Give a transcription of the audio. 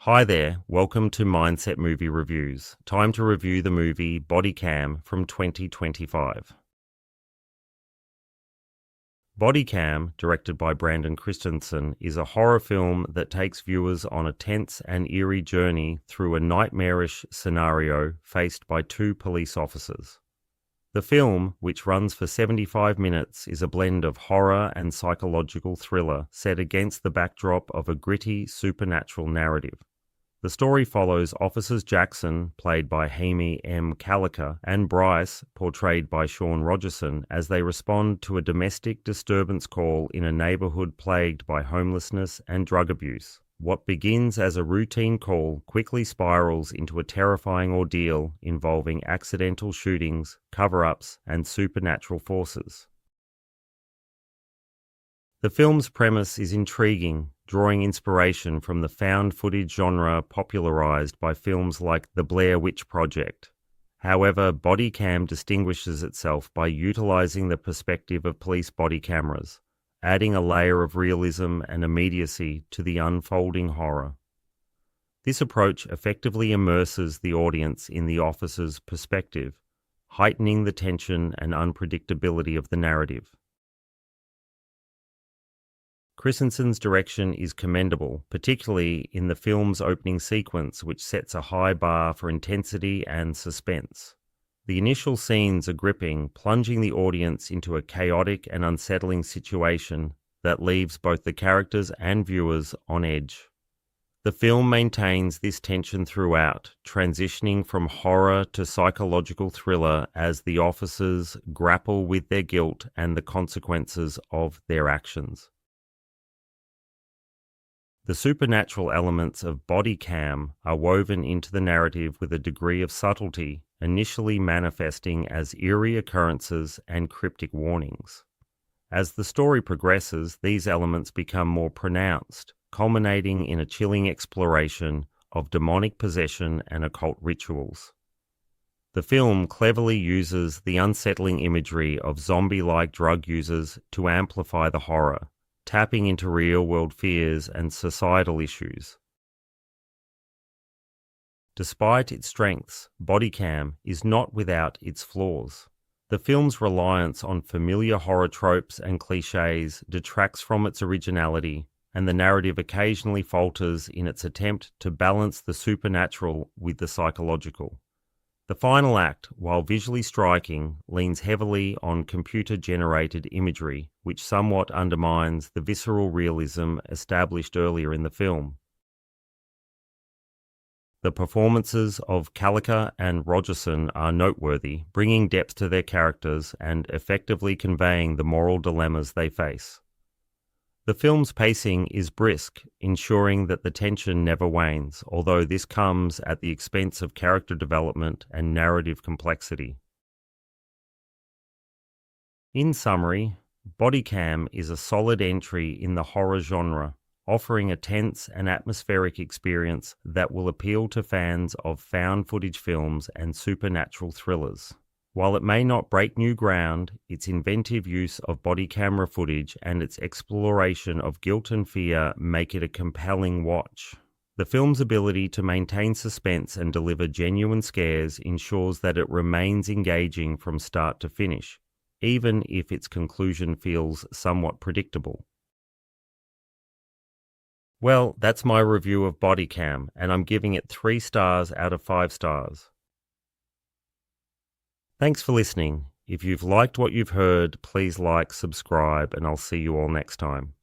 Hi there, welcome to Mindset Movie Reviews. Time to review the movie Bodycam from 2025. Bodycam, directed by Christensen, is a horror film that takes viewers on a tense and eerie journey through a nightmarish scenario faced by two police officers. The film, which runs for 75 minutes, is a blend of horror and psychological thriller set against the backdrop of a gritty supernatural narrative. The story follows Officers Jackson, played by Jaime Callica, and Bryce, portrayed by Rogerson, as they respond to a domestic disturbance call in a neighborhood plagued by homelessness and drug abuse. What begins as a routine call quickly spirals into a terrifying ordeal involving accidental shootings, cover-ups, and supernatural forces. The film's premise is intriguing, drawing inspiration from the found footage genre popularized by films like The Blair Witch Project. However, Bodycam distinguishes itself by utilizing the perspective of police body cameras, adding a layer of realism and immediacy to the unfolding horror. This approach effectively immerses the audience in the officer's perspective, heightening the tension and unpredictability of the narrative. Christensen's direction is commendable, particularly in the film's opening sequence, which sets a high bar for intensity and suspense. The initial scenes are gripping, plunging the audience into a chaotic and unsettling situation that leaves both the characters and viewers on edge. The film maintains this tension throughout, transitioning from horror to psychological thriller as the officers grapple with their guilt and the consequences of their actions. The supernatural elements of Bodycam are woven into the narrative with a degree of subtlety, initially manifesting as eerie occurrences and cryptic warnings. As the story progresses, these elements become more pronounced, culminating in a chilling exploration of demonic possession and occult rituals. The film cleverly uses the unsettling imagery of zombie-like drug users to amplify the horror, tapping into real-world fears and societal issues. Despite its strengths, Bodycam is not without its flaws. The film's reliance on familiar horror tropes and cliches detracts from its originality, and the narrative occasionally falters in its attempt to balance the supernatural with the psychological. The final act, while visually striking, leans heavily on computer-generated imagery, which somewhat undermines the visceral realism established earlier in the film. The performances of Callica and Rogerson are noteworthy, bringing depth to their characters and effectively conveying the moral dilemmas they face. The film's pacing is brisk, ensuring that the tension never wanes, although this comes at the expense of character development and narrative complexity. In summary, Bodycam is a solid entry in the horror genre, offering a tense and atmospheric experience that will appeal to fans of found footage films and supernatural thrillers. While it may not break new ground, its inventive use of body camera footage and its exploration of guilt and fear make it a compelling watch. The film's ability to maintain suspense and deliver genuine scares ensures that it remains engaging from start to finish, even if its conclusion feels somewhat predictable. Well, that's my review of Bodycam, and I'm giving it 3 stars out of 5 stars. Thanks for listening. If you've liked what you've heard, please like, subscribe, and I'll see you all next time.